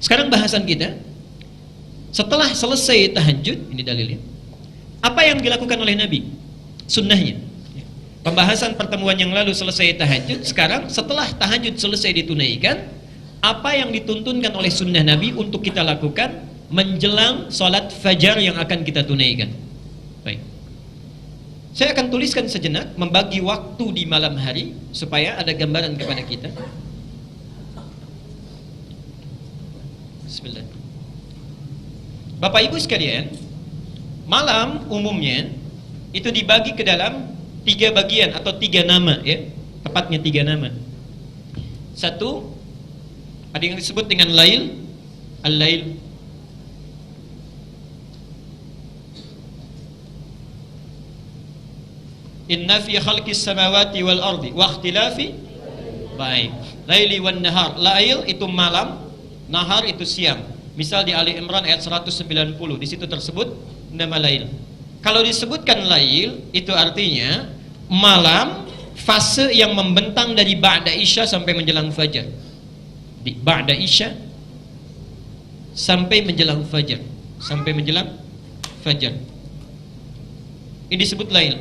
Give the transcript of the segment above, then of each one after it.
Sekarang bahasan kita, setelah selesai tahajud, ini dalilnya, apa yang dilakukan oleh Nabi? Sunnahnya. Pembahasan pertemuan yang lalu selesai tahajud. Sekarang setelah tahajud selesai ditunaikan, apa yang dituntunkan oleh sunnah Nabi untuk kita lakukan menjelang sholat fajar yang akan kita tunaikan. Baik, saya akan tuliskan sejenak, membagi waktu di malam hari supaya ada gambaran kepada kita. Bismillah. Bapak Ibu sekalian, malam umumnya itu dibagi ke dalam 3 bagian atau 3 nama, ya, tepatnya 3 nama. Satu, ada yang disebut dengan lail, al-lail. Inna fi khalqis samawati wal ardi wa ikhtilafi, baik, laili wan nahar. Lail itu malam, nahar itu siang. Misal di Ali Imran ayat 190, di situ tersebut nama lail. Kalau disebutkan lail, itu artinya malam, fase yang membentang dari ba'da isya sampai menjelang fajar. Di ba'da isya sampai menjelang fajar, sampai menjelang fajar. Ini disebut lail.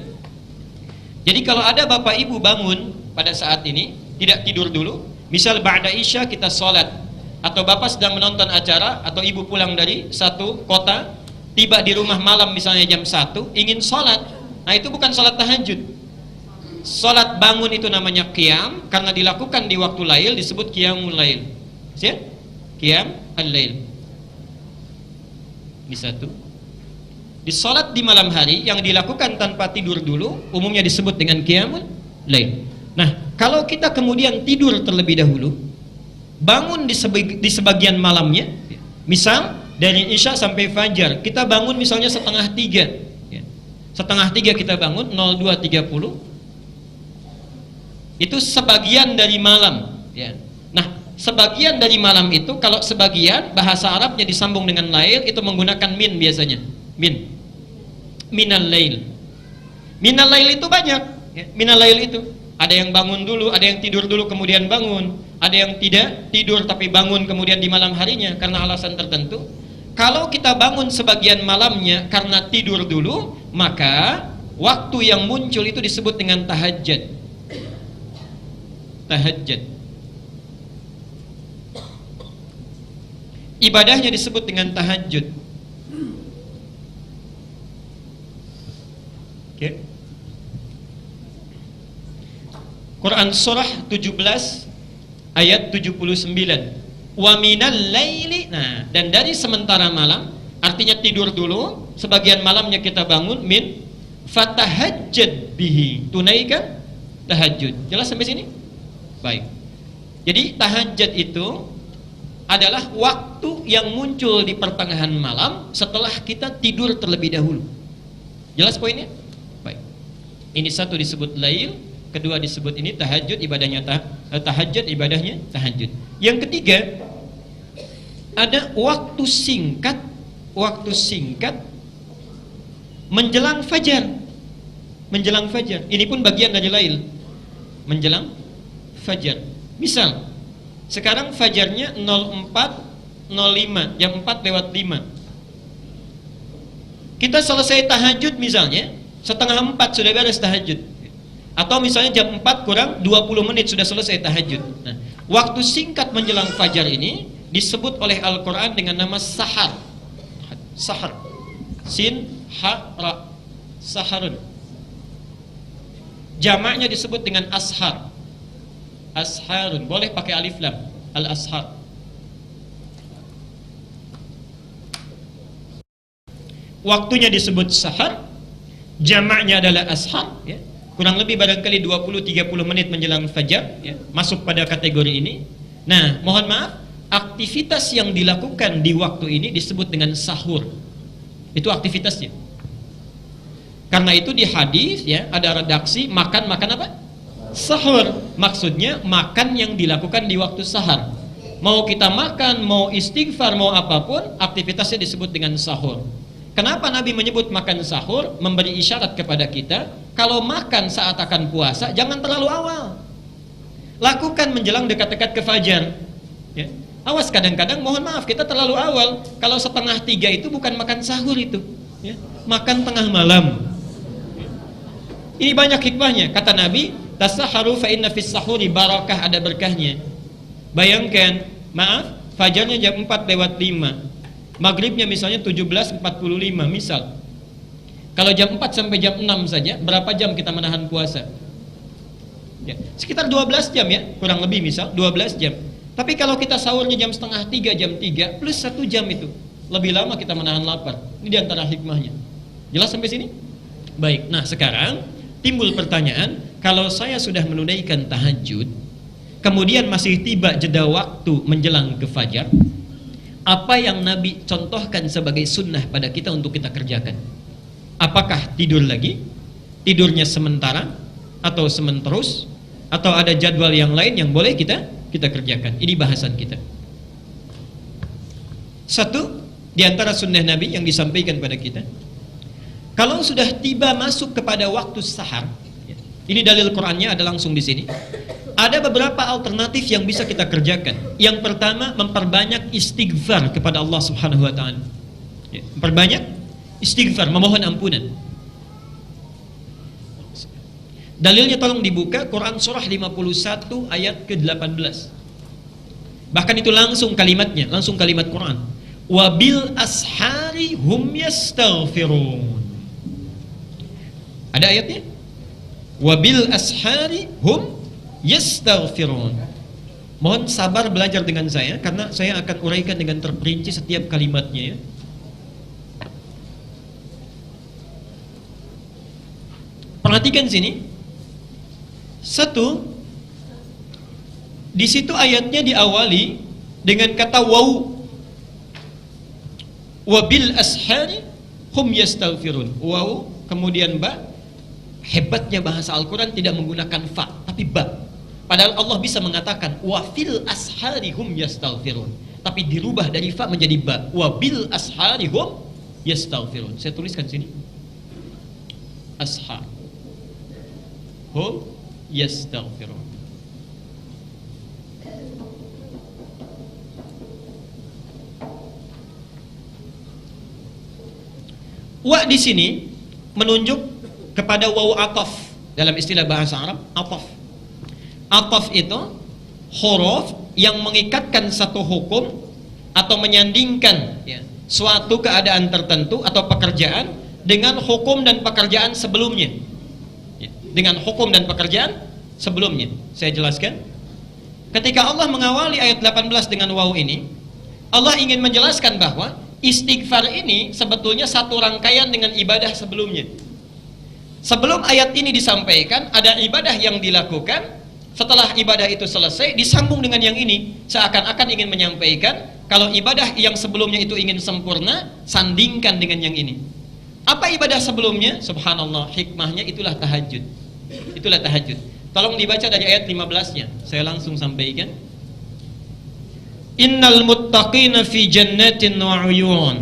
Jadi kalau ada bapak ibu bangun pada saat ini, tidak tidur dulu, misal ba'da isya kita sholat, atau bapak sedang menonton acara, atau ibu pulang dari satu kota, tiba di rumah malam misalnya jam 1, ingin sholat, nah itu bukan sholat tahajud. Sholat bangun itu namanya qiyam, karena dilakukan di waktu lail disebut qiyamul lail. Siap? Qiyam al-lail. Ini satu. Di sholat di malam hari yang dilakukan tanpa tidur dulu umumnya disebut dengan qiyamul lail. Nah, kalau kita kemudian tidur terlebih dahulu, bangun di sebagian malamnya, misal dari isya sampai fajar, kita bangun misalnya setengah 3, ya. Setengah 3 kita bangun, 02.30, itu sebagian dari malam, ya. Nah, sebagian dari malam itu, kalau sebagian bahasa Arabnya disambung dengan lail, itu menggunakan min biasanya, minal lail. Minal lail itu banyak, ya. Minal lail itu ada yang bangun dulu, ada yang tidur dulu kemudian bangun, ada yang tidak tidur tapi bangun kemudian di malam harinya karena alasan tertentu. Kalau kita bangun sebagian malamnya karena tidur dulu, maka waktu yang muncul itu disebut dengan tahajud. Tahajud. Ibadahnya disebut dengan tahajud. Okay. Quran surah 17 ayat 79. Wa minal laili, nah, dan dari sementara malam, artinya tidur dulu, sebagian malamnya kita bangun, min fatahajjad bihi, tunaikan tahajud. Jelas sampai sini? Baik. Jadi tahajud itu adalah waktu yang muncul di pertengahan malam setelah kita tidur terlebih dahulu. Jelas poinnya? Baik. Ini satu disebut lail, kedua disebut ini tahajud, ibadahnya tahajud, ibadahnya tahajud. Yang ketiga, ada waktu singkat menjelang fajar. Menjelang fajar. Ini pun bagian dari lail. Menjelang fajar. Misal, sekarang fajarnya 04.05, jam 4:05. Kita selesai tahajud misalnya, setengah 4 sudah beres tahajud. Atau misalnya jam 4 kurang 20 menit sudah selesai tahajud. Nah, waktu singkat menjelang fajar ini disebut oleh Al-Quran dengan nama sahar. Sahar. Sin, ha, ra. Saharun. Jamaknya disebut dengan ashar. Asharun. Boleh pakai alif lam. Al-ashar. Waktunya disebut sahar. Jamaknya adalah ashar, ya. Kurang lebih barangkali 20-30 menit menjelang fajar, ya, masuk pada kategori ini. Nah, mohon maaf, aktivitas yang dilakukan di waktu ini disebut dengan sahur. Itu aktivitasnya. Karena itu di hadis, ya, ada redaksi makan apa? Sahur. Maksudnya makan yang dilakukan di waktu sahar. Mau kita makan, mau istighfar, mau apapun, aktivitasnya disebut dengan sahur. Kenapa Nabi menyebut makan sahur? Memberi isyarat kepada kita, kalau makan saat akan puasa, jangan terlalu awal. Lakukan menjelang dekat-dekat ke fajar, ya. Awas, kadang-kadang mohon maaf kita terlalu awal. Kalau 2:30 itu bukan makan sahur itu, ya. Makan tengah malam. Ini banyak hikmahnya. Kata Nabi, tasaharu fa inna fis sahuri barakah, ada berkahnya. Bayangkan, maaf, fajarnya jam 4:05, maghribnya misalnya 17:45 misal. Kalau jam 4 sampai jam 6 saja, berapa jam kita menahan puasa? Ya, sekitar 12 jam ya, kurang lebih misal 12 jam. Tapi kalau kita sahurnya jam 2:30, jam 3 plus 1 jam itu, lebih lama kita menahan lapar. Ini diantara hikmahnya. Jelas sampai sini? Baik, nah sekarang timbul pertanyaan, kalau saya sudah menunaikan tahajud, kemudian masih tiba jeda waktu menjelang ke fajar, apa yang Nabi contohkan sebagai sunnah pada kita untuk kita kerjakan? Apakah tidur lagi? Tidurnya sementara atau sementerus? Atau ada jadwal yang lain yang boleh kita kerjakan? Ini bahasan kita. Satu, di antara sunnah Nabi yang disampaikan pada kita, kalau sudah tiba masuk kepada waktu sahar, ini dalil Qur'annya ada langsung di sini. Ada beberapa alternatif yang bisa kita kerjakan. Yang pertama, memperbanyak istighfar kepada Allah Subhanahu wa taala. Memperbanyak istighfar, memohon ampunan. Dalilnya tolong dibuka Quran surah 51 ayat ke-18. Bahkan itu langsung kalimatnya, langsung kalimat Quran. Wabil ashari hum yastaghfirun. Ada ayatnya? Wabil ashari hum yastaghfirun. Mohon sabar belajar dengan saya, karena saya akan uraikan dengan terperinci setiap kalimatnya ya. Perhatikan sini. Satu, di situ ayatnya diawali dengan kata waw. Wabil ashari hum yastaghfirun. Waw, kemudian ba. Hebatnya bahasa Al-Quran tidak menggunakan fa, tapi ba. Padahal Allah bisa mengatakan wafil ashari hum yastaghfirun, tapi dirubah dari fa menjadi ba. Wabil ashari hum yastaghfirun. Saya tuliskan sini. Ashar hum yastaghfirun. Wa di sini menunjuk kepada waw ataf dalam istilah bahasa Arab. Ataf itu huruf yang mengikatkan satu hukum atau menyandingkan ya, suatu keadaan tertentu atau pekerjaan dengan hukum dan pekerjaan sebelumnya. Dengan hukum dan pekerjaan sebelumnya. Saya jelaskan. Ketika Allah mengawali ayat 18 dengan waw ini, Allah ingin menjelaskan bahwa istighfar ini sebetulnya satu rangkaian dengan ibadah sebelumnya. Sebelum ayat ini disampaikan, ada ibadah yang dilakukan. Setelah ibadah itu selesai, disambung dengan yang ini. Seakan-akan ingin menyampaikan, kalau ibadah yang sebelumnya itu ingin sempurna, sandingkan dengan yang ini. Apa ibadah sebelumnya? Subhanallah, hikmahnya itulah tahajud. Itulah tahajud. Tolong dibaca dari ayat 15-nya. Saya langsung sampaikan. Innal muttaqina fi jannatin wa uyun.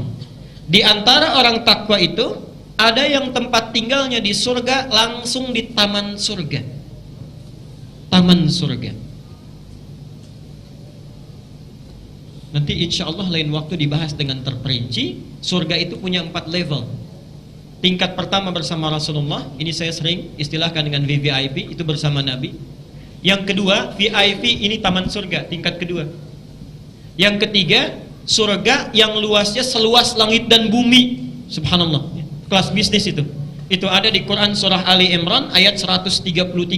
Di antara orang takwa itu ada yang tempat tinggalnya di surga, langsung di taman surga. Taman surga. Nanti insya Allah lain waktu dibahas dengan terperinci. Surga itu punya 4 level. Tingkat pertama bersama Rasulullah, ini saya sering istilahkan dengan VVIP, itu bersama Nabi. Yang kedua, VIP, ini taman surga, tingkat kedua. Yang ketiga, surga yang luasnya seluas langit dan bumi. Subhanallah, kelas bisnis itu. Itu ada di Quran surah Ali Imran ayat 133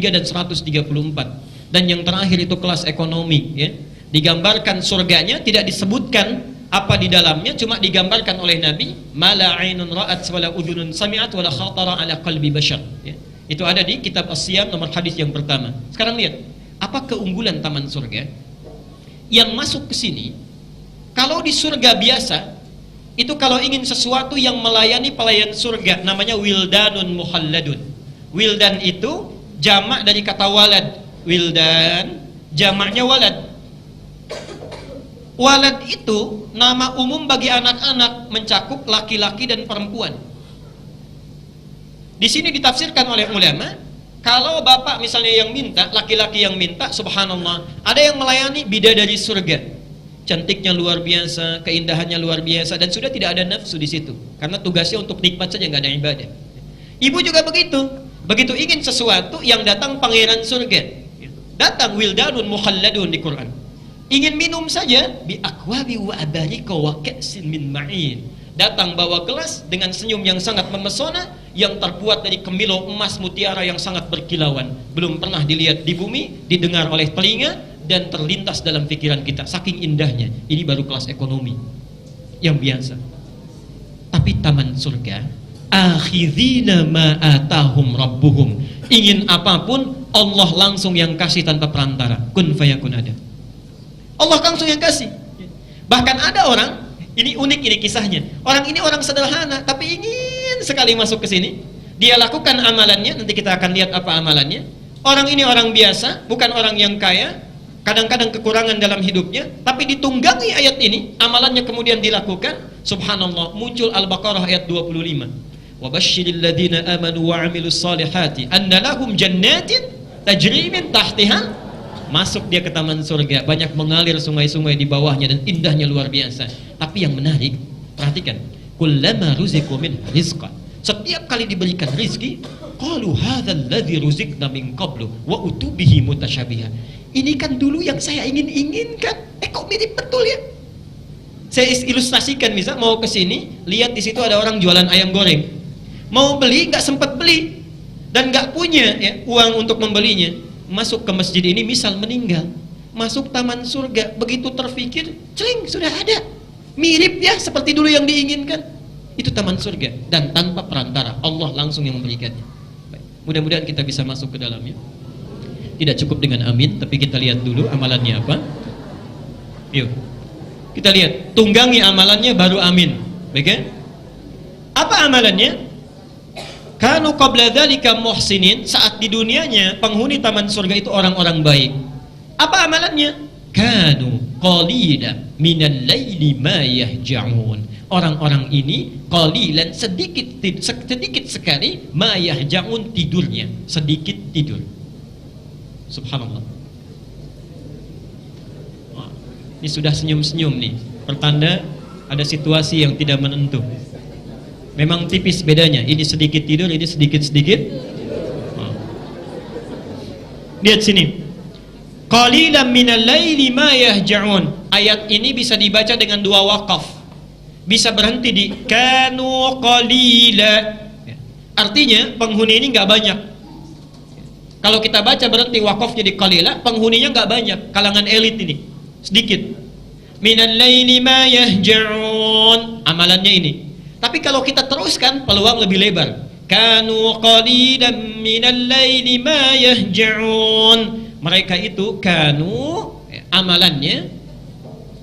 dan 134. Dan yang terakhir itu kelas ekonomi ya. Digambarkan surganya, tidak disebutkan apa di dalamnya, cuma digambarkan oleh Nabi, mala ainun ra'at wala udhunun sami'at wala khatara ala qalbi bashar ya. Itu ada di kitab As-Siyam nomor hadis yang pertama. Sekarang lihat, apa keunggulan taman surga? Yang masuk ke sini, kalau di surga biasa, itu kalau ingin sesuatu yang melayani pelayan surga, namanya wildanun muhalladun. Wildan itu jamak dari kata walad. Wildan, jamaknya walad. Walad itu nama umum bagi anak-anak, mencakup laki-laki dan perempuan. Di sini ditafsirkan oleh ulama, kalau bapak misalnya yang minta, laki-laki yang minta, subhanallah, ada yang melayani bidadari surga. cantiknya luar biasa, keindahannya luar biasa, dan sudah tidak ada nafsu di situ, karena tugasnya untuk nikmat saja, nggak ada ibadah. Ibu juga begitu, begitu ingin sesuatu yang datang pangeran surga, datang wildanun mukhalladun di Quran, ingin minum saja bi akwabi wa abarika wa ka'sin min ma'in, datang bawa gelas dengan senyum yang sangat memesona yang terbuat dari kemilau emas mutiara yang sangat berkilauan, belum pernah dilihat di bumi, didengar oleh telinga, dan terlintas dalam pikiran kita, saking indahnya. Ini baru kelas ekonomi yang biasa. Tapi taman surga, akhidhina ma atahum rabbuhum, ingin apapun Allah langsung yang kasih tanpa perantara, kun fayakun, ada Allah langsung yang kasih. Bahkan ada orang, ini unik, ini kisahnya, orang ini orang sederhana tapi ingin sekali masuk ke sini. Dia lakukan amalannya, nanti kita akan lihat apa amalannya. Orang ini orang biasa, bukan orang yang kaya, kadang-kadang kekurangan dalam hidupnya, tapi ditunggangi ayat ini, amalannya kemudian dilakukan. Subhanallah, muncul Al-Baqarah ayat 25. Wa basyiril ladzina amanu wa 'amilus solihati anna lahum jannatin tajri min tahtiha. Masuk dia ke taman surga, banyak mengalir sungai-sungai di bawahnya dan indahnya luar biasa. Tapi yang menarik, perhatikan, kullama ruziqu min rizqan, setiap kali diberikan rizki, qalu hadzal ladzi ruziqna min qablu wa utubihi mutasyabiha. Ini kan dulu yang saya inginkan. Kok mirip betul ya? Saya ilustrasikan, misal mau ke sini, lihat di situ ada orang jualan ayam goreng. Mau beli, nggak sempat beli dan nggak punya ya, uang untuk membelinya. Masuk ke masjid ini, misal meninggal, masuk taman surga, begitu terfikir, celing, sudah ada. Mirip ya seperti dulu yang diinginkan. Itu taman surga, dan tanpa perantara, Allah langsung yang memberikannya. Mudah-mudahan kita bisa masuk ke dalamnya. Tidak cukup dengan amin, tapi kita lihat dulu amalannya apa. Yuk, kita lihat, tunggangi amalannya baru amin. Baik ya? Apa amalannya? Kanu qabla dzalika muhsinin, saat di dunianya penghuni taman surga itu orang-orang baik. Apa amalannya? Kanu qalila minal laili ma yahja'un. Orang-orang ini qalilan, sedikit sekali, ma yahja'un, tidurnya, sedikit tidur. Subhanallah. Wah, ini sudah senyum-senyum nih, pertanda ada situasi yang tidak menentu. Memang tipis bedanya, ini sedikit tidur, ini sedikit-sedikit. Lihat sini, qalilan minal laili ma yahja'un. Ayat ini bisa dibaca dengan dua waqaf, bisa berhenti di kanu qalila. Artinya penghuni ini nggak banyak. Kalau kita baca berhenti waqaf jadi qalila, penghuninya nggak banyak, kalangan elit ini sedikit. Minal laili ma yahja'un, amalannya ini. Tapi kalau kita teruskan, peluang lebih lebar. Kanu qalilan minal laili ma yahja'un. Mereka itu kanu, amalannya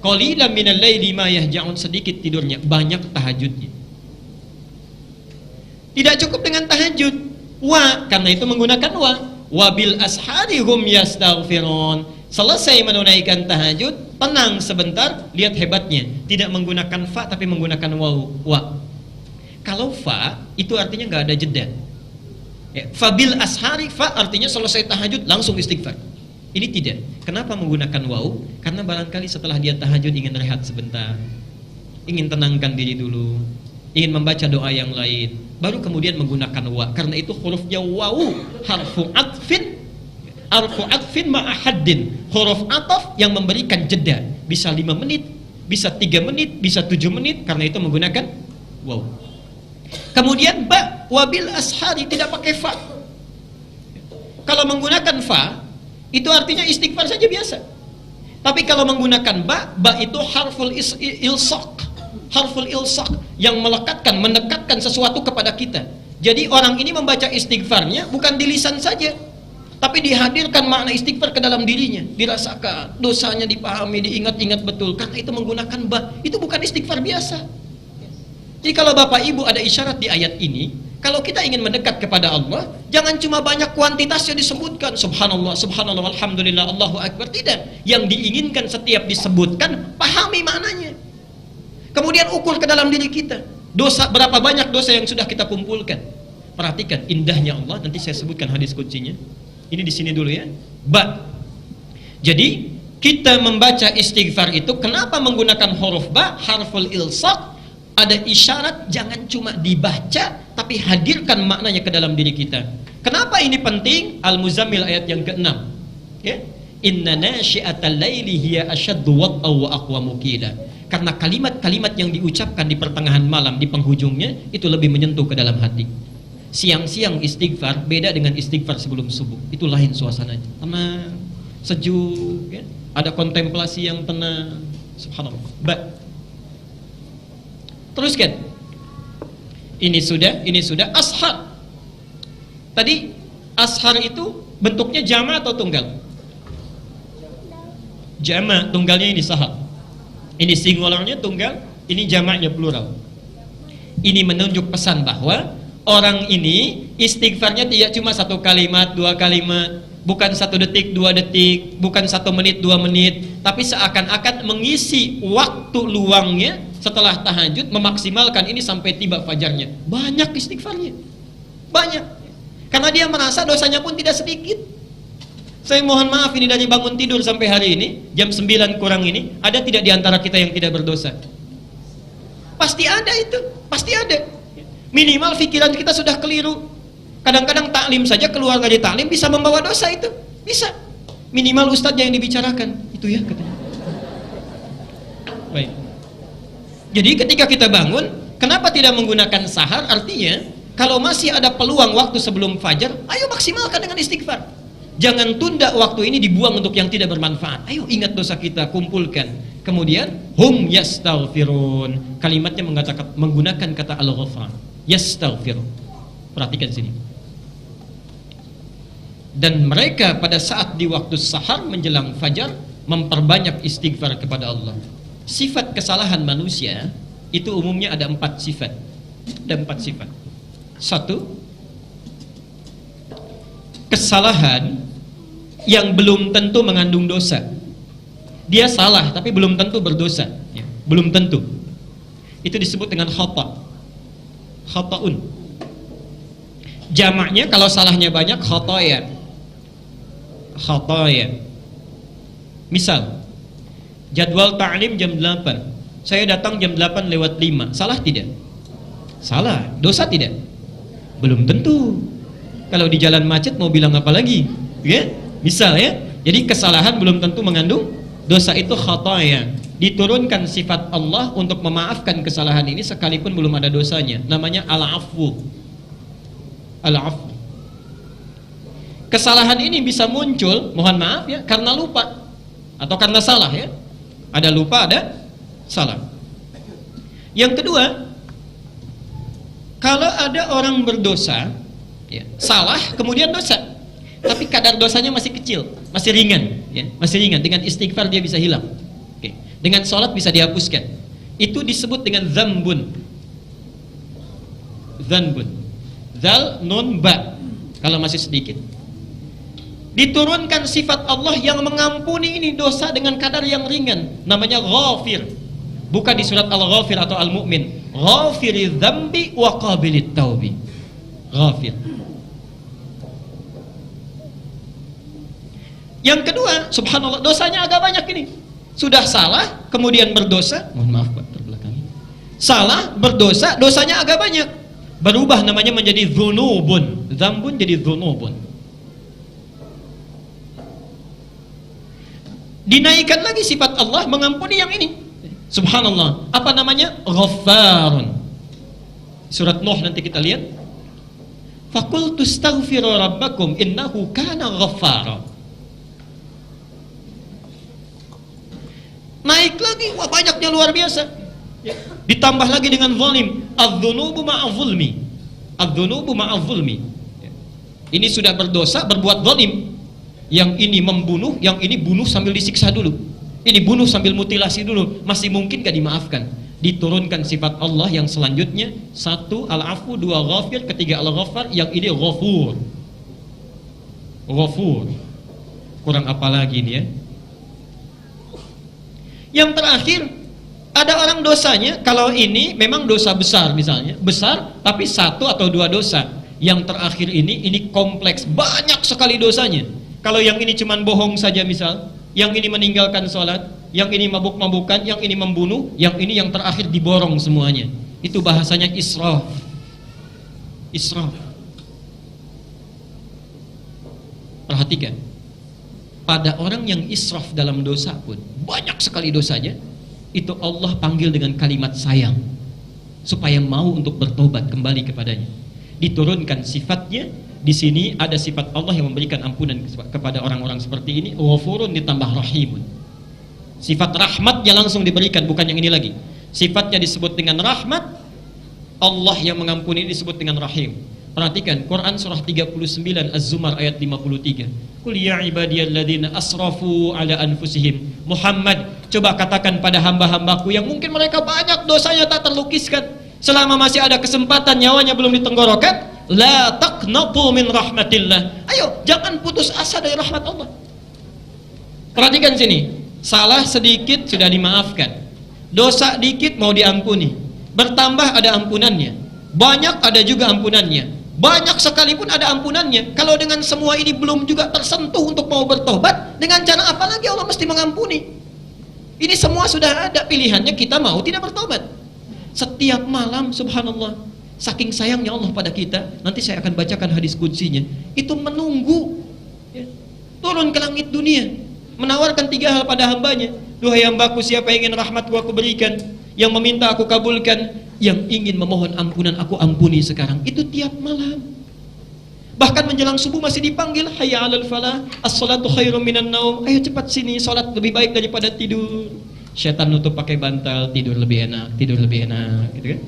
qalilan minal laili ma yahja'un, sedikit tidurnya, banyak tahajudnya. Tidak cukup dengan tahajud, wa, karena itu menggunakan wa bil ashari hum yastaghfirun. Selesai menunaikan tahajud, tenang sebentar, lihat hebatnya, tidak menggunakan fa tapi menggunakan wa. Kalau fa itu artinya nggak ada jeda ya, fabil ashari, fa artinya selesai tahajud langsung istighfar. Ini tidak. Kenapa menggunakan waw? Karena barangkali setelah dia tahajud ingin rehat sebentar, ingin tenangkan diri dulu, ingin membaca doa yang lain, baru kemudian menggunakan wa. Karena itu hurufnya waw, harfu atfin ma'ahaddin, huruf ataf yang memberikan jeda, bisa 5 menit, bisa 3 menit, bisa 7 menit, karena itu menggunakan waw. Kemudian ba, wabil ashari, tidak pakai fa. Kalau menggunakan fa itu artinya istighfar saja biasa. Tapi kalau menggunakan ba itu harful ilsaq, harful ilsaq yang melekatkan, mendekatkan sesuatu kepada kita. Jadi orang ini membaca istighfarnya bukan di lisan saja, tapi dihadirkan makna istighfar ke dalam dirinya, dirasakan, dosanya dipahami, diingat-ingat betul. Karena itu menggunakan ba, itu bukan istighfar biasa. Jadi kalau Bapak Ibu ada isyarat di ayat ini, kalau kita ingin mendekat kepada Allah, jangan cuma banyak kuantitasnya disebutkan, subhanallah, subhanallah, alhamdulillah, Allahu akbar, tidak. Yang diinginkan setiap disebutkan, pahami maknanya. Kemudian ukur ke dalam diri kita, dosa, berapa banyak dosa yang sudah kita kumpulkan. Perhatikan indahnya Allah, nanti saya sebutkan hadis kuncinya. Ini di sini dulu ya. Ba. Jadi kita membaca istighfar itu, kenapa menggunakan huruf ba, harful ilsaq? Ada isyarat jangan cuma dibaca, tapi hadirkan maknanya ke dalam diri kita. Kenapa ini penting? Al-Muzammil ayat yang ke-6. Ya. Inna nasyi'atal laili hiya asyaddu wat'aw wa aqwamu qila. Karena kalimat-kalimat yang diucapkan di pertengahan malam, di penghujungnya, itu lebih menyentuh ke dalam hati. Siang-siang istighfar beda dengan istighfar sebelum subuh. Itu lain suasananya. Tenang, sejuk, ya. Ada kontemplasi yang tenang. Subhanallah. Teruskan. Ini sudah ashar. Tadi ashar itu bentuknya jama' atau tunggal? Jama', tunggalnya ini sahar. Ini singularnya tunggal, ini jamaknya plural. Ini menunjuk pesan bahwa orang ini istighfarnya tidak cuma 1 kalimat, 2 kalimat, bukan 1 detik, 2 detik, bukan 1 menit, 2 menit, tapi seakan-akan mengisi waktu luangnya setelah tahajud, memaksimalkan ini sampai tiba fajarnya. Banyak istighfarnya, banyak, karena dia merasa dosanya pun tidak sedikit. Saya mohon maaf, ini dari bangun tidur sampai hari ini jam 9 kurang ini, ada tidak di antara kita yang tidak berdosa? Pasti ada, itu pasti ada. Minimal pikiran kita sudah keliru. Kadang-kadang taklim saja, keluar dari taklim bisa membawa dosa, itu bisa. Minimal ustadznya yang dibicarakan itu, ya katanya. Baik. Jadi ketika kita bangun, kenapa tidak menggunakan sahar? Artinya kalau masih ada peluang waktu sebelum fajar, ayo maksimalkan dengan istighfar. Jangan tunda waktu ini dibuang untuk yang tidak bermanfaat. Ayo ingat dosa kita, kumpulkan. Kemudian hum yastaghfirun. Kalimatnya menggunakan kata al-ghafar. Yastaghfirun. Perhatikan sini. Dan mereka pada saat di waktu sahar menjelang fajar memperbanyak istighfar kepada Allah. Sifat kesalahan manusia itu umumnya ada 4 sifat. Ada 4 sifat. 1, kesalahan yang belum tentu mengandung dosa. Dia salah tapi belum tentu berdosa, ya. Belum tentu. Itu disebut dengan khata. Khata'un. Jamaknya kalau salahnya banyak khataya. Khataya. Misal jadwal ta'lim jam 8, saya datang jam 8 lewat 5, salah tidak? Salah. Dosa tidak? Belum tentu. Kalau di jalan macet mau bilang apa lagi, ya? Misal, ya. Jadi kesalahan belum tentu mengandung dosa, itu khataya. Diturunkan sifat Allah untuk memaafkan kesalahan ini sekalipun belum ada dosanya. Namanya al-afwu. Al-afwu. Kesalahan ini bisa muncul, mohon maaf ya, karena lupa atau karena salah, ya. Ada lupa, ada salah. Yang kedua, kalau ada orang berdosa, ya, salah kemudian dosa, tapi kadar dosanya masih kecil, masih ringan, ya, masih ringan. Dengan istighfar dia bisa hilang, oke. Dengan sholat bisa dihapuskan. Itu disebut dengan dzambun. Dzambun. Dzal nun ba. Kalau masih sedikit. Diturunkan sifat Allah yang mengampuni ini dosa dengan kadar yang ringan, namanya ghafir. Bukan di surat Al-Ghafir atau Al-Mu'min. Ghafiriz dzambi wa qabilit taubi. Ghafir. Yang kedua, subhanallah, dosanya agak banyak ini. Sudah salah, kemudian berdosa. Mohon maaf Pak, terbelakangi. Salah, berdosa, dosanya agak banyak. Berubah namanya menjadi dzunubun. Dzambun jadi dzunubun. Dinaikkan lagi sifat Allah mengampuni yang ini. Subhanallah. Apa namanya? Ghaffarun. Surat Nuh nanti kita lihat. Faqultu astaghfiru rabbakum innahu kana ghaffara. Naik lagi, wah banyaknya luar biasa. Ditambah lagi dengan zalim. Adz-dzunubu ma'adz-zulmi. Adz-dzunubu ma'adz-zulmi. Ini sudah berdosa, berbuat zalim. Yang ini membunuh, yang ini bunuh sambil disiksa dulu. Ini bunuh sambil mutilasi dulu. Masih mungkin gak dimaafkan. Diturunkan sifat Allah yang selanjutnya. 1 al-afu, 2 ghafir, 3 al-ghaffar, yang ini ghafur. Ghafur. Kurang apa lagi ini, ya? Yang terakhir, ada orang dosanya, kalau ini memang dosa besar misalnya, besar tapi 1 atau 2 dosa. Yang terakhir ini kompleks, banyak sekali dosanya. Kalau yang ini cuman bohong saja misal, yang ini meninggalkan sholat, yang ini mabuk-mabukan, yang ini membunuh, yang ini yang terakhir diborong semuanya. Itu bahasanya israf. Israf. Perhatikan, pada orang yang israf dalam dosa pun, banyak sekali dosanya, itu Allah panggil dengan kalimat sayang, supaya mau untuk bertobat kembali kepadanya. Diturunkan sifatnya. Di sini ada sifat Allah yang memberikan ampunan kepada orang-orang seperti ini. Ghafurun ditambah rahimun. Sifat rahmatnya langsung diberikan, bukan yang ini lagi. Sifatnya disebut dengan rahmat, Allah yang mengampuni disebut dengan rahim. Perhatikan Quran surah 39 Az-Zumar ayat 53. Qul ya ibadiyalladzina asrafu ala anfusihim. Muhammad, coba katakan pada hamba-hambaku yang mungkin mereka banyak dosanya tak terlukiskan, selama masih ada kesempatan nyawanya belum ditenggorokan, la taqnatu min rahmatillah. Ayo, jangan putus asa dari rahmat Allah. Perhatikan sini. Salah sedikit sudah dimaafkan. Dosa dikit mau diampuni. Bertambah ada ampunannya. Banyak ada juga ampunannya. Banyak sekalipun ada ampunannya. Kalau dengan semua ini belum juga tersentuh untuk mau bertobat, dengan cara apa lagi Allah mesti mengampuni? Ini semua sudah ada pilihannya, kita mau tidak bertobat. Setiap malam subhanallah, saking sayangnya Allah pada kita, nanti saya akan bacakan hadis qudsinya, itu menunggu ya, turun ke langit dunia, menawarkan 3 hal pada hambanya. Duhai hambaku, siapa yang ingin rahmatku aku berikan, yang meminta aku kabulkan, yang ingin memohon ampunan aku ampuni sekarang. Itu tiap malam. Bahkan menjelang subuh masih dipanggil, hayya 'alal falah, as-shalatu khairum minan naum. Ayo cepat sini, salat lebih baik daripada tidur. Syaitan nutup pakai bantal, tidur lebih enak, gitu kan?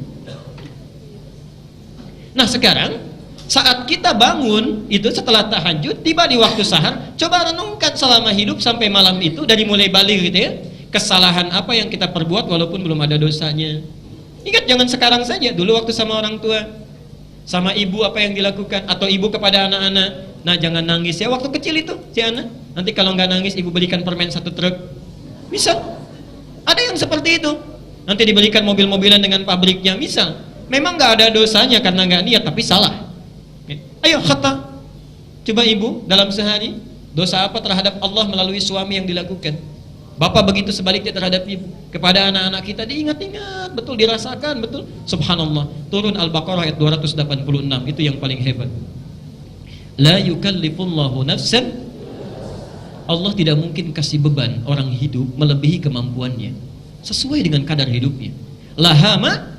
Nah sekarang saat kita bangun itu setelah tahajud, tiba di waktu sahar, coba renungkan selama hidup sampai malam itu, dari mulai balik gitu ya, kesalahan apa yang kita perbuat walaupun belum ada dosanya. Ingat, jangan sekarang saja, dulu waktu sama orang tua, sama ibu apa yang dilakukan, atau ibu kepada anak-anak. Nah jangan nangis ya waktu kecil itu si anak, nanti kalau nggak nangis ibu belikan permen 1 truk. Bisa, ada yang seperti itu, nanti diberikan mobil-mobilan dengan pabriknya. Misal memang nggak ada dosanya karena nggak niat, tapi salah. Ayo khata, coba ibu dalam sehari dosa apa terhadap Allah melalui suami yang dilakukan. Bapak begitu sebaliknya terhadap ibu. Kepada anak-anak kita diingat-ingat, betul dirasakan, betul. Subhanallah, turun Al-Baqarah ayat 286, itu yang paling hebat. La yukallifullahu nafsan, Allah tidak mungkin kasih beban orang hidup melebihi kemampuannya, sesuai dengan kadar hidupnya. Lahama,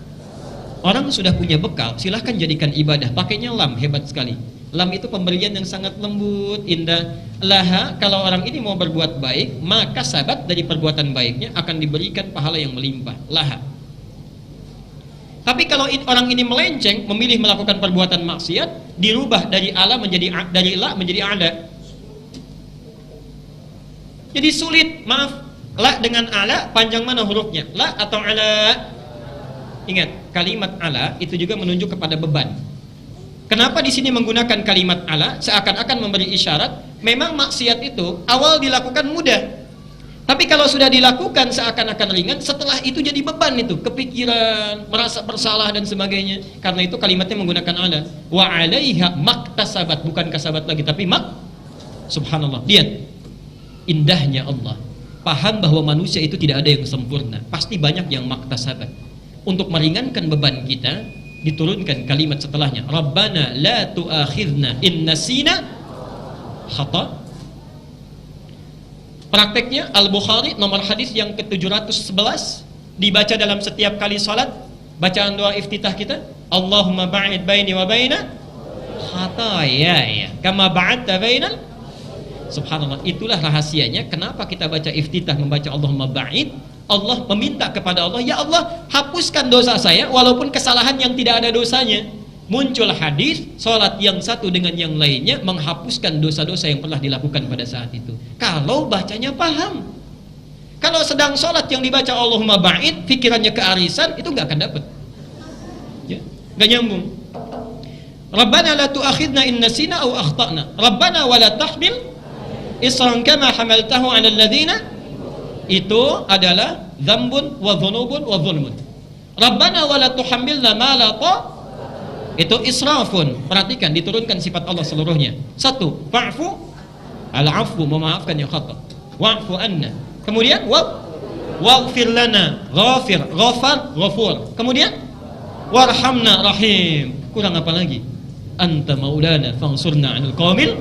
orang sudah punya bekal, silahkan jadikan ibadah. Pakainya lam, hebat sekali. Lam itu pemberian yang sangat lembut, indah. Laha, kalau orang ini mau berbuat baik, maka sahabat dari perbuatan baiknya akan diberikan pahala yang melimpah. Laha. Tapi kalau orang ini melenceng, memilih melakukan perbuatan maksiat, dirubah dari ala menjadi dari la menjadi ada. Jadi sulit, maaf. La dengan ala, panjang mana hurufnya? La atau ala? Ingat, kalimat ala itu juga menunjuk kepada beban. Kenapa di sini menggunakan kalimat ala? Seakan-akan memberi isyarat, memang maksiat itu awal dilakukan mudah, tapi kalau sudah dilakukan seakan-akan ringan, setelah itu jadi beban itu, kepikiran, merasa bersalah dan sebagainya. Karena itu kalimatnya menggunakan ala. Wa 'alaiha maktasabat, bukan kasabat lagi, tapi subhanallah. Lihat indahnya Allah. Paham bahwa manusia itu tidak ada yang sempurna, pasti banyak yang maktasabat. Untuk meringankan beban kita, diturunkan kalimat setelahnya, Rabbana la tu'akhidna in nasina khata. Prakteknya Al-Bukhari nomor hadis yang ke-711, dibaca dalam setiap kali salat. Bacaan doa iftitah kita, Allahumma ba'id baini wa baina khataya kama ba'adta bainal. Subhanallah, itulah rahasianya kenapa kita baca iftitah, membaca Allahumma ba'id. Allah meminta kepada Allah, ya Allah hapuskan dosa saya walaupun kesalahan yang tidak ada dosanya. Muncul hadis, sholat yang satu dengan yang lainnya menghapuskan dosa-dosa yang pernah dilakukan pada saat itu, kalau bacanya paham. Kalau sedang sholat yang dibaca Allahumma ba'id, pikirannya kearisan, itu gak akan dapat ya, gak nyambung. Rabbana la tu'akhidna in nasina aw akhtana, Rabbana wa la tahmil isran kama hamaltahu 'ala alladhina, itu adalah dzambun wa dzunubun wa dzulmun. Rabbana wa la tuhammilna ma la ta, itu israfun. Perhatikan, diturunkan sifat Allah seluruhnya. 1, fa'fu, al-'afwu, memaafkan yang khata. wa'fu anna. Kemudian waghfir lana, ghafir, ghafar, ghafur. Kemudian warhamna, rahim. Kurang apa lagi? Anta maulana fansurna 'anil qaumil.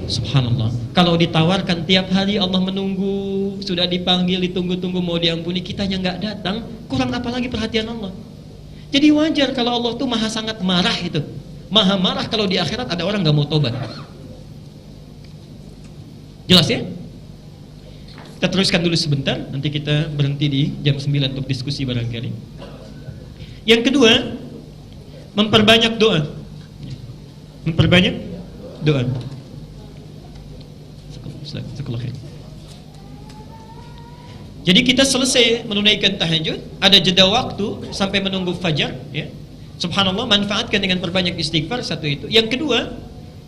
Subhanallah. Kalau ditawarkan tiap hari Allah menunggu, sudah dipanggil, ditunggu-tunggu mau diampuni, kitanya nggak datang, kurang apa lagi perhatian Allah? Jadi wajar kalau Allah tuh maha sangat marah itu. Maha marah kalau di akhirat ada orang nggak mau tobat. Jelas ya? Kita teruskan dulu sebentar, nanti kita berhenti di jam 9 untuk diskusi barangkali. Yang kedua, memperbanyak doa. Memperbanyak doa. Jadi kita selesai menunaikan tahajud, ada jeda waktu sampai menunggu fajar, ya. Subhanallah, manfaatkan dengan perbanyak istighfar, satu itu. Yang kedua,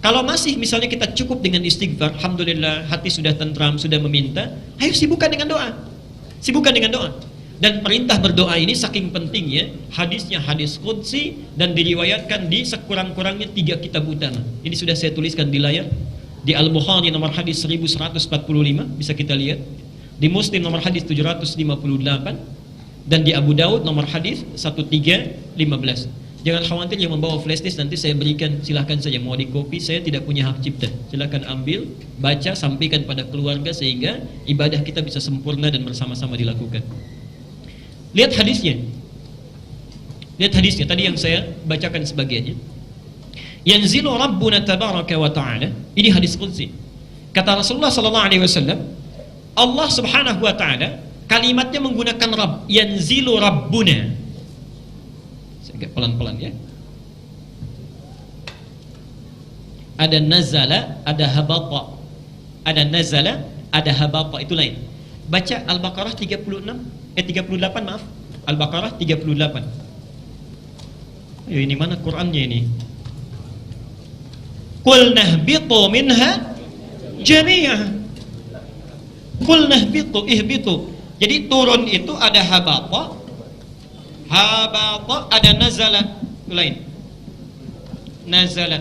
kalau masih misalnya kita cukup dengan istighfar, alhamdulillah, hati sudah tentram, sudah meminta, ayo sibukkan dengan doa. Sibukkan dengan doa. Dan perintah berdoa ini saking pentingnya, hadisnya hadis qudsi dan diriwayatkan di sekurang-kurangnya 3 kitab utama. Ini sudah saya tuliskan di layar. Di Al-Bukhari nomor hadis 1145, bisa kita lihat. Di Muslim nomor hadis 758 dan di Abu Daud nomor hadis 1315. Jangan khawatir yang membawa flash disk, nanti saya berikan, silahkan saja, mau di copy, saya tidak punya hak cipta. Silahkan ambil, baca, sampaikan pada keluarga sehingga ibadah kita bisa sempurna dan bersama-sama dilakukan. Lihat hadisnya. Lihat hadisnya tadi yang saya bacakan sebagiannya. Yanzilu Rabbuna tabaraka wa ta'ala. Ini hadis qudsi. Kata Rasulullah sallallahu alaihi wasallam, Allah Subhanahu wa taala kalimatnya menggunakan Rabb. Yanzilu Rabbuna. Agak pelan-pelan ya. Ada nazala, ada habata. Ada nazala, ada habata, itu lain. Baca Al-Baqarah 38, maaf. Al-Baqarah 38. Ayo, ini mana Qur'annya ini? Qul nahbitu minha jami'ah. Qul nahbitu, ihbitu. Jadi turun itu ada habata, ada nazala, lain. Nazala.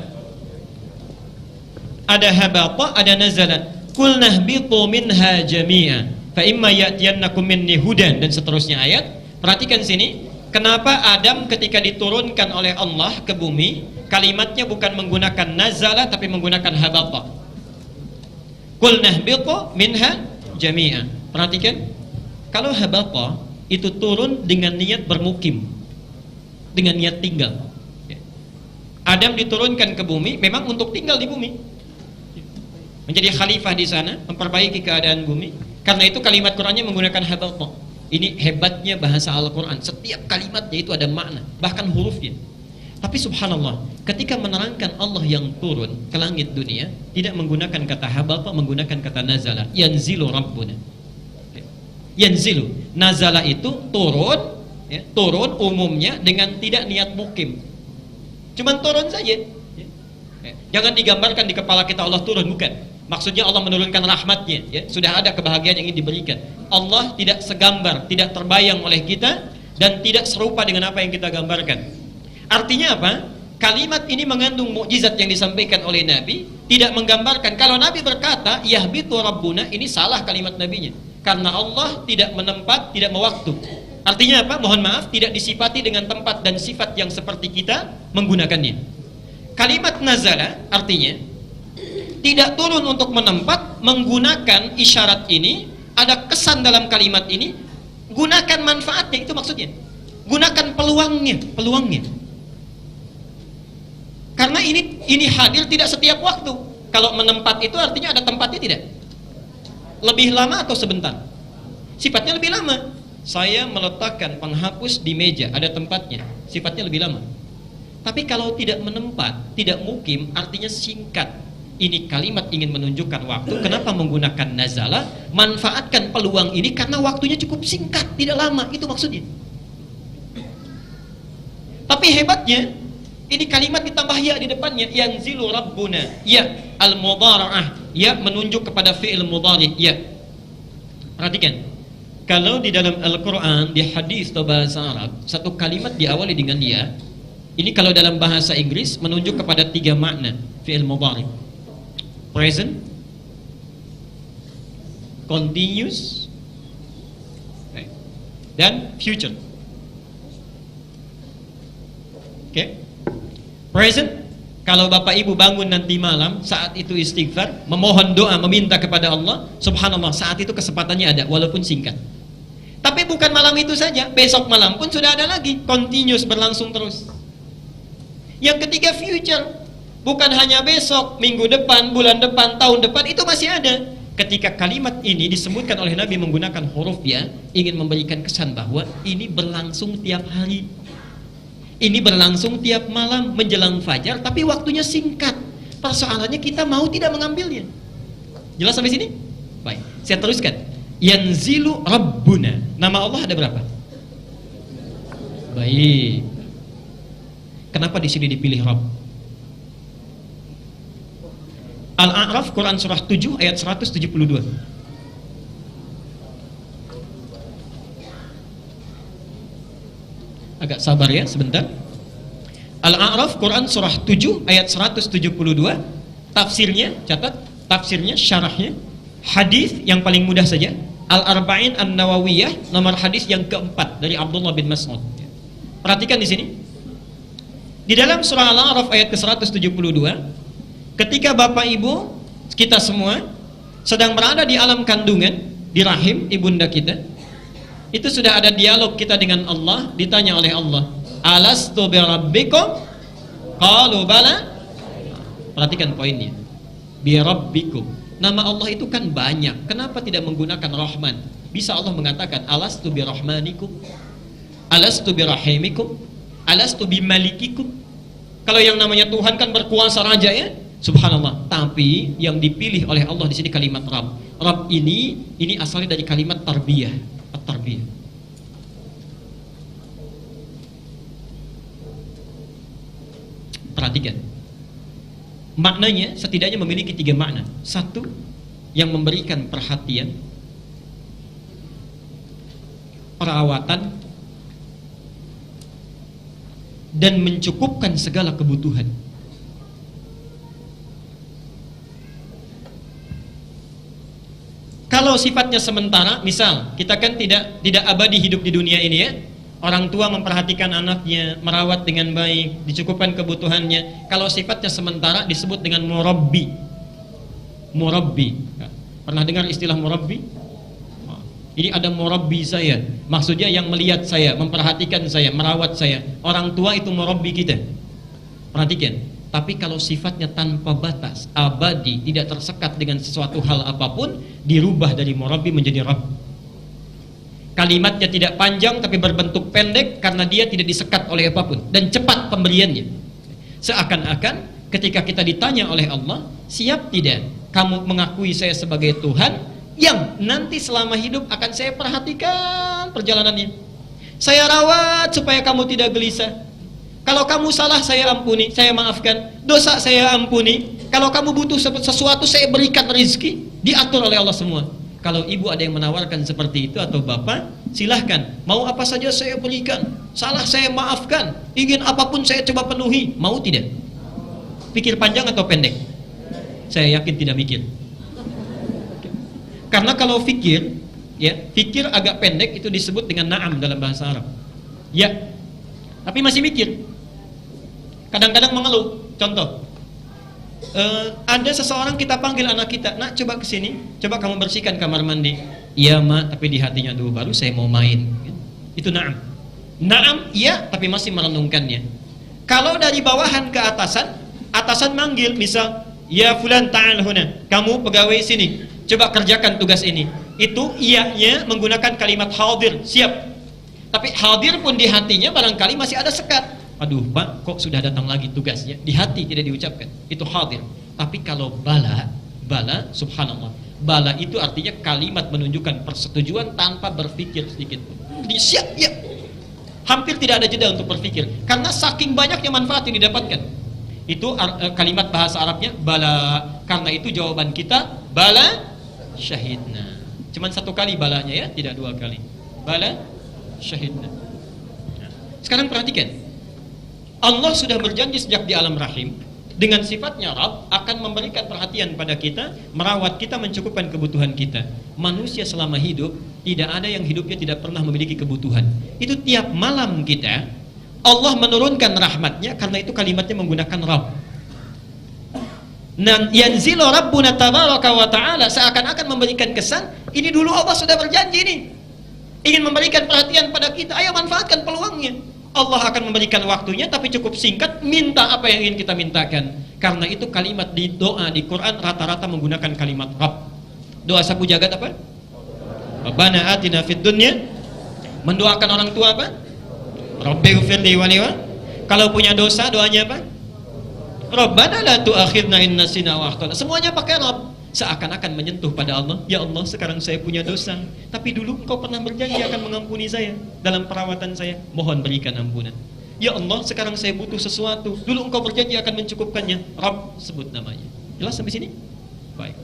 Ada habata, ada nazala. Qul nahbitu minha jami'a fa imma ya'tiyannakum minni hudan, dan seterusnya ayat. Perhatikan sini, kenapa Adam ketika diturunkan oleh Allah ke bumi, kalimatnya bukan menggunakan nazala tapi menggunakan habata. Qul nahbitu minha jami'a. Perhatikan, kalau habata itu turun dengan niat bermukim, dengan niat tinggal. Adam diturunkan ke bumi memang untuk tinggal di bumi, menjadi khalifah di sana, memperbaiki keadaan bumi. Karena itu kalimat Qur'annya menggunakan habata. Ini hebatnya bahasa Al-Quran, setiap kalimatnya itu ada makna, bahkan hurufnya. Tapi subhanallah, ketika menerangkan Allah yang turun ke langit dunia, tidak menggunakan kata habata, menggunakan kata nazala. Yanzilu Rabbuna. Yanzilu, nazala itu turun, ya, turun umumnya dengan tidak niat mukim, cuman turun saja. Jangan digambarkan di kepala kita Allah turun, bukan. Maksudnya Allah menurunkan rahmatnya, ya. Sudah ada kebahagiaan yang ingin diberikan. Allah tidak segambar, tidak terbayang oleh kita, dan tidak serupa dengan apa yang kita gambarkan. Artinya apa? Kalimat ini mengandung mukjizat yang disampaikan oleh Nabi, tidak menggambarkan. Kalau Nabi berkata yahbitu Rabbuna, ini salah kalimat Nabinya. Karena Allah tidak menempat, tidak mewaktu. Artinya apa? Mohon maaf, tidak disifati dengan tempat dan sifat yang seperti kita menggunakannya. Kalimat nazala artinya tidak turun untuk menempat, menggunakan isyarat ini, ada kesan dalam kalimat ini, gunakan manfaatnya, itu maksudnya. Gunakan peluangnya. Karena ini hadir tidak setiap waktu. Kalau menempat itu artinya ada tempatnya tidak? Lebih lama atau sebentar? Sifatnya lebih lama. Saya meletakkan penghapus di meja, ada tempatnya, sifatnya lebih lama. Tapi kalau tidak menempat, tidak mukim, artinya singkat. Ini kalimat ingin menunjukkan waktu. Kenapa menggunakan nazala? Manfaatkan peluang ini karena waktunya cukup singkat, tidak lama, itu maksudnya. Tapi hebatnya, ini kalimat ditambah ya di depannya, yanzilu Rabbuna, ya al-mudhara'ah, ya menunjuk kepada fi'il mudhari', ya. Perhatikan, kalau di dalam Al-Quran, di hadis atau bahasa Arab, satu kalimat diawali dengan ya. Ini kalau dalam bahasa Inggris menunjuk kepada 3 makna fi'il mudhari'. Present, continuous, dan future. Oke. Present, kalau Bapak Ibu bangun nanti malam, saat itu istighfar, memohon doa, meminta kepada Allah, subhanallah, saat itu kesempatannya ada, walaupun singkat. Tapi bukan malam itu saja, besok malam pun sudah ada lagi, continuous, berlangsung terus. Yang ketiga, future, bukan hanya besok, minggu depan, bulan depan, tahun depan, itu masih ada. Ketika kalimat ini disebutkan oleh Nabi menggunakan huruf ya, ingin memberikan kesan bahwa ini berlangsung tiap hari. Ini berlangsung tiap malam menjelang fajar, tapi waktunya singkat. Persoalannya kita mau tidak mengambilnya. Jelas sampai sini? Baik, saya teruskan. Yanzilu Rabbuna. Nama Allah ada berapa? Baik. Kenapa di sini dipilih Rabb? Al-A'raf, Quran surah 7 ayat 172. Agak sabar ya sebentar. Al-A'raf, Quran surah 7 ayat 172. Tafsirnya, catat, tafsirnya, syarahnya, hadis yang paling mudah saja, Al-Arba'in An-Nawawiyah, nomor hadis yang keempat dari Abdullah bin Mas'ud. Perhatikan di sini. Di dalam surah Al-A'raf ayat ke-172, ketika Bapak Ibu kita semua sedang berada di alam kandungan, di rahim ibunda kita, itu sudah ada dialog kita dengan Allah. Ditanya oleh Allah, alastu birabbikum? Qalu bala. Perhatikan poinnya, birabbikum. Nama Allah itu kan banyak, kenapa tidak menggunakan Rahman? Bisa Allah mengatakan alastu birahmanikum, alastu birahimikum, alastu bimalikikum. Kalau yang namanya Tuhan kan berkuasa, raja ya, subhanallah. Tapi yang dipilih oleh Allah di sini kalimat Rabb. Rabb ini asalnya dari kalimat tarbiyah, at-tarbiyah. Perhatikan, maknanya setidaknya memiliki 3 makna. Satu, yang memberikan perhatian, perawatan, dan mencukupkan segala kebutuhan. Kalau sifatnya sementara, misal kita kan tidak abadi hidup di dunia ini ya. Orang tua memperhatikan anaknya, merawat dengan baik, dicukupkan kebutuhannya. Kalau sifatnya sementara disebut dengan murabbi. Murabbi. Pernah dengar istilah murabbi? Ini ada murabbi saya, maksudnya yang melihat saya, memperhatikan saya, merawat saya. Orang tua itu murabbi kita. Perhatikan. Tapi kalau sifatnya tanpa batas, abadi, tidak tersekat dengan sesuatu hal apapun, dirubah dari murabbi menjadi Rabb. Kalimatnya tidak panjang tapi berbentuk pendek karena dia tidak disekat oleh apapun dan cepat pemberiannya. Seakan-akan ketika kita ditanya oleh Allah, siap tidak kamu mengakui saya sebagai Tuhan yang nanti selama hidup akan saya perhatikan perjalanannya, saya rawat supaya kamu tidak gelisah. Kalau kamu salah saya ampuni, saya maafkan. Dosa saya ampuni. Kalau kamu butuh sesuatu saya berikan rezeki. Diatur oleh Allah semua. Kalau ibu ada yang menawarkan seperti itu atau bapak, silahkan. Mau apa saja saya berikan. Salah saya maafkan. Ingin apapun saya coba penuhi. Mau tidak? Pikir panjang atau pendek? Saya yakin tidak mikir. Karena kalau fikir, ya, fikir agak pendek itu disebut dengan na'am dalam bahasa Arab. Ya, tapi masih mikir. Kadang-kadang mengeluh. Contoh, ada seseorang kita panggil anak kita, nak coba kesini, coba kamu bersihkan kamar mandi. Iya mak, tapi di hatinya dulu baru saya mau main. Itu na'am. Na'am, iya, tapi masih merenungkannya. Kalau dari bawahan ke atasan, atasan manggil, misal, ya fulan ta'al huna, kamu pegawai sini, coba kerjakan tugas ini. Itu iyanya menggunakan kalimat hadir, siap. Tapi hadir pun di hatinya barangkali masih ada sekat. Aduh pak, kok sudah datang lagi tugasnya? Di hati tidak diucapkan, itu hadir. Tapi kalau bala, subhanallah, bala itu artinya kalimat menunjukkan persetujuan tanpa berpikir sedikit pun. Jadi siap, ya. Hampir tidak ada jeda untuk berpikir, karena saking banyaknya manfaat yang didapatkan. Itu kalimat bahasa Arabnya bala. Karena itu jawaban kita bala syahidna. Cuman 1 kali balanya ya, tidak 2 kali. Bala syahidna. Sekarang perhatikan, Allah sudah berjanji sejak di alam rahim, dengan sifatnya Rabb akan memberikan perhatian pada kita, merawat kita, mencukupkan kebutuhan kita. Manusia selama hidup tidak ada yang hidupnya tidak pernah memiliki kebutuhan. Itu tiap malam kita Allah menurunkan rahmatnya, karena itu kalimatnya menggunakan Rabb. Dan yanzilu rabbuna tabaraka wa ta'ala, seakan-akan memberikan kesan ini dulu Allah sudah berjanji nih, ingin memberikan perhatian pada kita, ayo manfaatkan peluangnya. Allah akan memberikan waktunya, tapi cukup singkat, minta apa yang ingin kita mintakan. Karena itu kalimat di doa di Quran rata-rata menggunakan kalimat Rabb. Doa sapu jagat apa? Rabbana atina fid dunya. Mendoakan orang tua apa? Rabbighfirli wa li. Kalau punya dosa doanya apa? Rabbana la tu'akhidna in nasina wa akhtana. Semuanya pakai Rabb. Seakan-akan menyentuh pada Allah, ya Allah sekarang saya punya dosa, tapi dulu Engkau pernah berjanji akan mengampuni saya dalam perawatan saya, mohon berikan ampunan. Ya Allah sekarang saya butuh sesuatu, dulu Engkau berjanji akan mencukupkannya. Rabb, sebut namanya. Jelas sampai sini? Baik,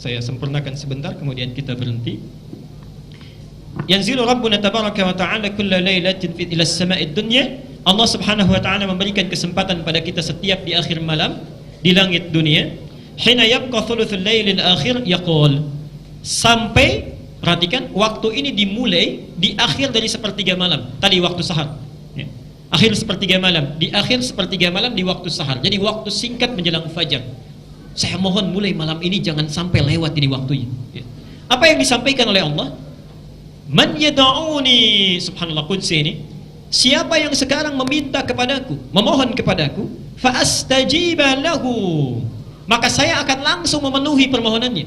saya sempurnakan sebentar kemudian kita berhenti. Yanzilu Rabbuna tabaraka wa ta'ala kulla lailatin ila as-sama'id dunya. Allah Subhanahu wa ta'ala memberikan kesempatan pada kita setiap di akhir malam di langit dunia. Hina yabqa thuluthul lailil akhir yaqul, sampai perhatikan waktu ini dimulai di akhir dari sepertiga malam. Tadi waktu sahar ya. Akhir sepertiga malam, di akhir sepertiga malam di waktu sahar. Jadi waktu singkat menjelang fajar. Saya mohon mulai malam ini jangan sampai lewat ini waktunya ya. Apa yang disampaikan oleh Allah? Man yad'uni, subhanallah qudsi ini, siapa yang sekarang meminta kepadaku, memohon kepadaku, fa astajiba lahu, maka saya akan langsung memenuhi permohonannya.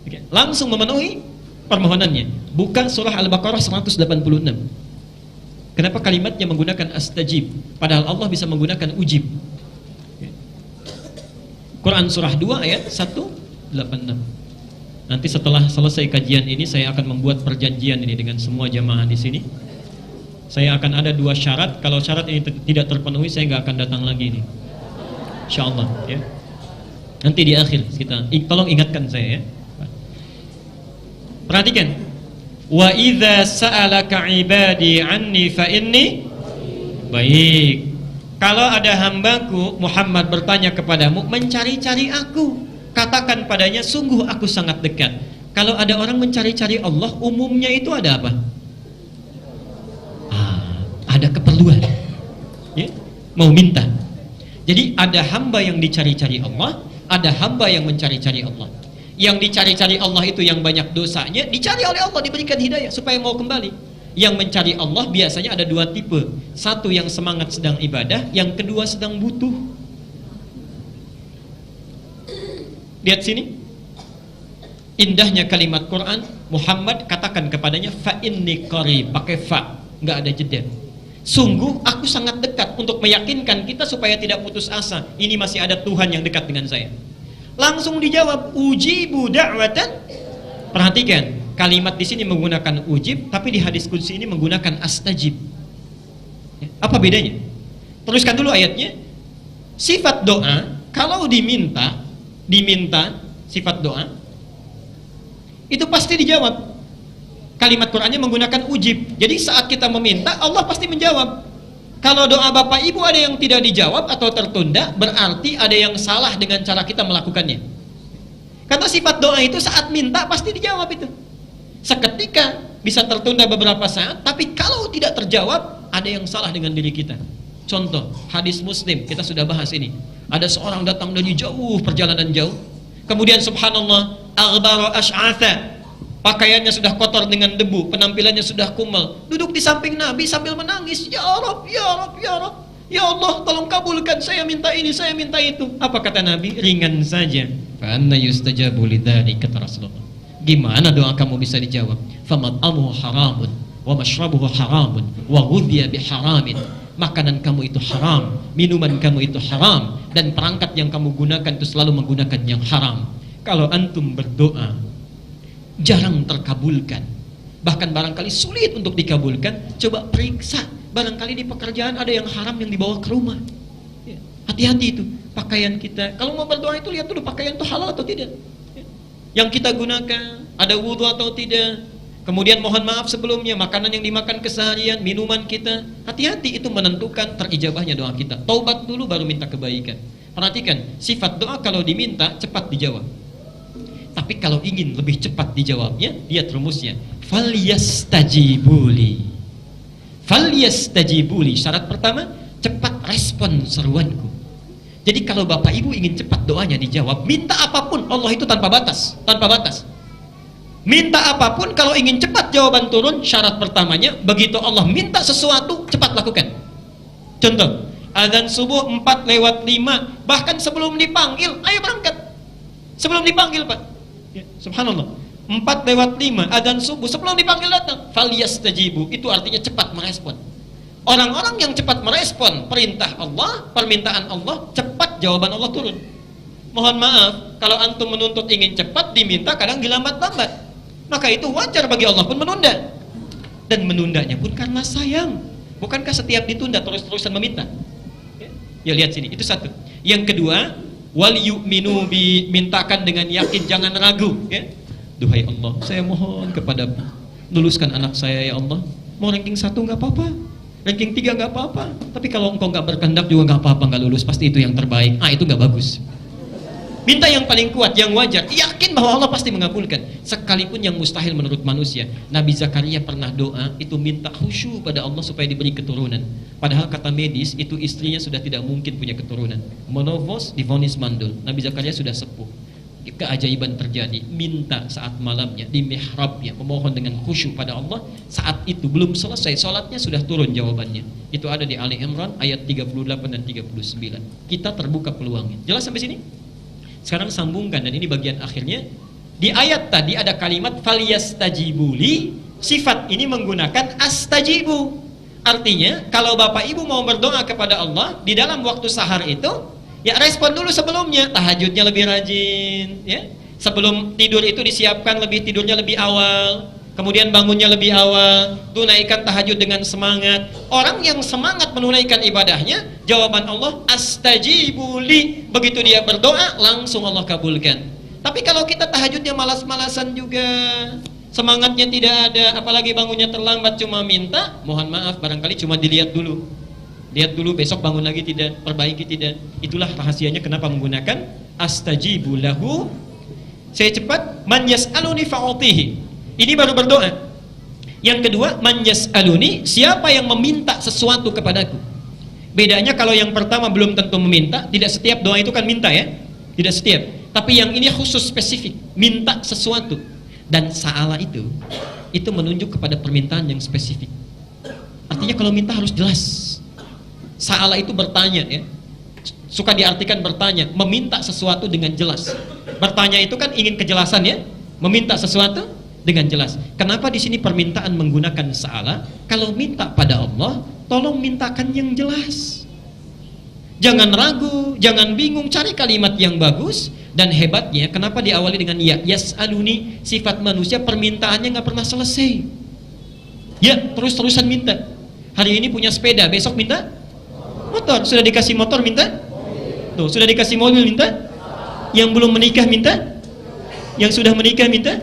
Oke, langsung memenuhi permohonannya. Buka surah Al-Baqarah 186. Kenapa kalimatnya menggunakan astajib, padahal Allah bisa menggunakan ujib? Oke. Quran surah 2 ayat 186. Nanti setelah selesai kajian ini saya akan membuat perjanjian ini dengan semua jamaah di sini. Saya akan ada 2 syarat. Kalau syarat ini tidak terpenuhi, saya nggak akan datang lagi nih, insyaallah ya. Nanti di akhir kita tolong ingatkan saya ya. Perhatikan. Wa idza sa'alaka 'ibadi 'anni fa inni. Baik. Kalau ada hambaku Muhammad bertanya kepadamu, mencari-cari aku, katakan padanya sungguh aku sangat dekat. Kalau ada orang mencari-cari Allah, umumnya itu ada apa? Ada keperluan. Ya? Mau minta. Jadi ada hamba yang dicari-cari Allah, ada hamba yang mencari-cari Allah. Yang dicari-cari Allah itu yang banyak dosanya, dicari oleh Allah, diberikan hidayah supaya mau kembali. Yang mencari Allah biasanya ada 2 tipe. Satu yang semangat sedang ibadah, yang kedua sedang butuh. Lihat sini. Indahnya kalimat Quran, Muhammad katakan kepadanya fa inni qarib, pakai fa, enggak ada jeda. Sungguh aku sangat dekat, untuk meyakinkan kita supaya tidak putus asa. Ini masih ada Tuhan yang dekat dengan saya. Langsung dijawab, ujibu da'watan. Perhatikan, kalimat di sini menggunakan ujib, tapi di hadis qudsi ini menggunakan astajib. Apa bedanya? Teruskan dulu ayatnya. Sifat doa, kalau diminta sifat doa, itu pasti dijawab. Kalimat Qur'annya menggunakan ujib. Jadi saat kita meminta, Allah pasti menjawab. Kalau doa Bapak Ibu ada yang tidak dijawab atau tertunda, berarti ada yang salah dengan cara kita melakukannya. Karena sifat doa itu saat minta pasti dijawab itu. Seketika bisa tertunda beberapa saat, tapi kalau tidak terjawab, ada yang salah dengan diri kita. Contoh, hadis Muslim, kita sudah bahas ini. Ada seorang datang dari jauh, perjalanan jauh. Kemudian subhanallah, aghbara ash'atha, pakaiannya sudah kotor dengan debu, penampilannya sudah kumal, duduk di samping Nabi sambil menangis, ya Rabb, ya Rabb, ya Rabb, ya Allah tolong kabulkan, saya minta ini, saya minta itu. Apa kata Nabi? Ringan saja. Fa anna yustajabu lidzalik, kata Rasulullah. Gimana doa kamu bisa dijawab? Famat'amuhu haramun wa mashrabuhu haramun wa ghudhiya biharamin. Makanan kamu itu haram, minuman kamu itu haram, dan perangkat yang kamu gunakan itu selalu menggunakan yang haram. Kalau antum berdoa jarang terkabulkan, bahkan barangkali sulit untuk dikabulkan, coba periksa, barangkali di pekerjaan ada yang haram yang dibawa ke rumah. Hati-hati itu. Pakaian kita, kalau mau berdoa itu lihat dulu pakaian itu halal atau tidak, yang kita gunakan, ada wudhu atau tidak, Kemudian mohon maaf sebelumnya, makanan yang dimakan keseharian, minuman kita. Hati-hati, itu menentukan terijabahnya doa kita. Taubat dulu baru minta kebaikan. Perhatikan, sifat doa kalau diminta cepat dijawab. Tapi kalau ingin lebih cepat dijawabnya, lihat rumusnya. Falyastajibuli. Falyastajibuli. Syarat pertama, cepat respon seruanku. Jadi kalau Bapak Ibu ingin cepat doanya dijawab, minta apapun, Allah itu tanpa batas, tanpa batas. Minta apapun, kalau ingin cepat jawaban turun, syarat pertamanya, begitu Allah minta sesuatu, cepat lakukan. Contoh, azan subuh 4:05, bahkan sebelum dipanggil, ayo berangkat. Sebelum dipanggil, Pak. Ya, subhanallah. 4:05, azan subuh, sebelum dipanggil datang. Falyastajibu, itu artinya cepat merespon. Orang-orang yang cepat merespon perintah Allah, permintaan Allah, cepat jawaban Allah turun. Mohon maaf, kalau antum menuntut ingin cepat, diminta kadang dilambat-lambat. Maka itu wajar bagi Allah pun menunda. Dan menundanya pun karena sayang. Bukankah setiap ditunda terus-terusan meminta? Ya lihat sini, itu satu. Yang kedua, wal yu'minu bi, mintakan dengan yakin, jangan ragu, ya. Duhai Allah, saya mohon kepadamu, luluskan anak saya ya Allah. Mau ranking 1 nggak apa-apa, ranking 3 nggak apa-apa. Tapi kalau engkau nggak berkehendak juga nggak apa-apa, nggak lulus, pasti itu yang terbaik. Itu nggak bagus. Minta yang paling kuat, yang wajar, yakin bahwa Allah pasti mengabulkan. Sekalipun yang mustahil menurut manusia. Nabi Zakaria pernah doa, itu minta khusyuk pada Allah supaya diberi keturunan. Padahal kata medis, itu istrinya sudah tidak mungkin punya keturunan. Menopause, divonis mandul. Nabi Zakaria sudah sepuh. Keajaiban terjadi. Minta saat malamnya, di mihrabnya, memohon dengan khusyuk pada Allah. Saat itu belum selesai sholatnya, sudah turun jawabannya. Itu ada di Ali Imran ayat 38 dan 39. Kita terbuka peluangnya. Jelas sampai sini? Sekarang sambungkan, dan ini bagian akhirnya. Di ayat tadi ada kalimat falyastajibuli, sifat ini menggunakan astajibu. Artinya kalau Bapak Ibu mau berdoa kepada Allah di dalam waktu sahar itu, ya respon dulu sebelumnya, tahajudnya lebih rajin, ya. Sebelum tidur itu disiapkan tidurnya lebih awal, kemudian bangunnya lebih awal, tunaikan tahajud dengan semangat. Orang yang semangat menunaikan ibadahnya, jawaban Allah astajibuli. Begitu dia berdoa, langsung Allah kabulkan. Tapi kalau kita tahajudnya malas-malasan juga, semangatnya tidak ada, apalagi bangunnya terlambat cuma minta, mohon maaf, barangkali cuma dilihat dulu. Lihat dulu, besok bangun lagi tidak, perbaiki tidak. Itulah rahasianya kenapa menggunakan astajibu lahu. Saya cepat, man yas'aluni fa'utihi. Ini baru berdoa. Yang kedua, man yas'aluni, siapa yang meminta sesuatu kepadaku. Bedanya kalau yang pertama belum tentu meminta, tidak setiap doa itu kan minta, ya. Tidak setiap. Tapi yang ini khusus spesifik, minta sesuatu. Dan sa'ala itu menunjuk kepada permintaan yang spesifik. Artinya kalau minta harus jelas. Sa'ala itu bertanya, ya. Suka diartikan bertanya, meminta sesuatu dengan jelas. Bertanya itu kan ingin kejelasan, ya. Meminta sesuatu dengan jelas. Kenapa di sini permintaan menggunakan sa'ala? Kalau minta pada Allah, tolong mintakan yang jelas. Jangan ragu, jangan bingung, cari kalimat yang bagus. Dan hebatnya, kenapa diawali dengan ya? Yas'aluni, sifat manusia permintaannya nggak pernah selesai. Ya, terus-terusan minta. Hari ini punya sepeda, besok minta motor. Sudah dikasih motor minta? Tuh, sudah dikasih mobil minta? Yang belum menikah minta? Yang sudah menikah minta?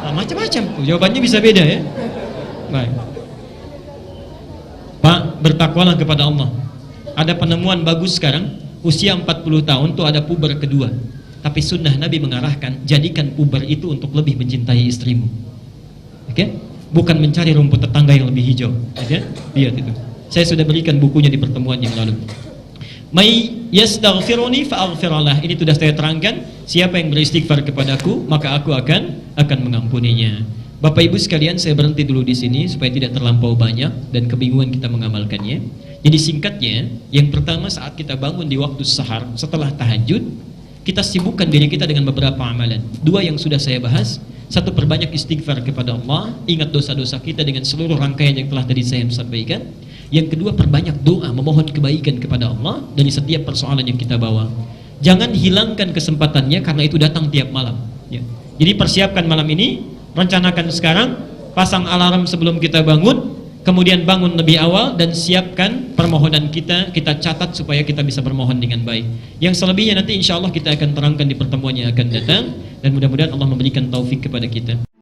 Nah, macam-macam. Jawabannya bisa beda, ya. Baik. Pak, bertakwalah kepada Allah. Ada penemuan bagus sekarang, usia 40 tahun tuh ada puber kedua. Tapi sunnah Nabi mengarahkan, jadikan puber itu untuk lebih mencintai istrimu. Oke? Bukan mencari rumput tetangga yang lebih hijau. Oke? Lihat itu. Saya sudah berikan bukunya di pertemuan yang lalu. May yastaghfiruni fa'aghfirullah. Ini sudah saya terangkan, siapa yang beristighfar kepadaku, maka aku akan mengampuninya. Bapak Ibu sekalian, saya berhenti dulu di sini supaya tidak terlampau banyak dan kebingungan kita mengamalkannya. Jadi singkatnya, yang pertama saat kita bangun di waktu sahar setelah tahajud, kita sibukkan diri kita dengan beberapa amalan. Dua yang sudah saya bahas. Satu, perbanyak istighfar kepada Allah, ingat dosa-dosa kita dengan seluruh rangkaian yang telah tadi saya sampaikan. Yang kedua, perbanyak doa, memohon kebaikan kepada Allah dari setiap persoalan yang kita bawa. Jangan hilangkan kesempatannya karena itu datang tiap malam, ya. Jadi persiapkan malam ini, rencanakan sekarang, pasang alarm sebelum kita bangun, kemudian bangun lebih awal dan siapkan permohonan kita catat supaya kita bisa bermohon dengan baik. Yang selebihnya nanti insya Allah kita akan terangkan di pertemuan yang akan datang, dan mudah-mudahan Allah memberikan taufik kepada kita.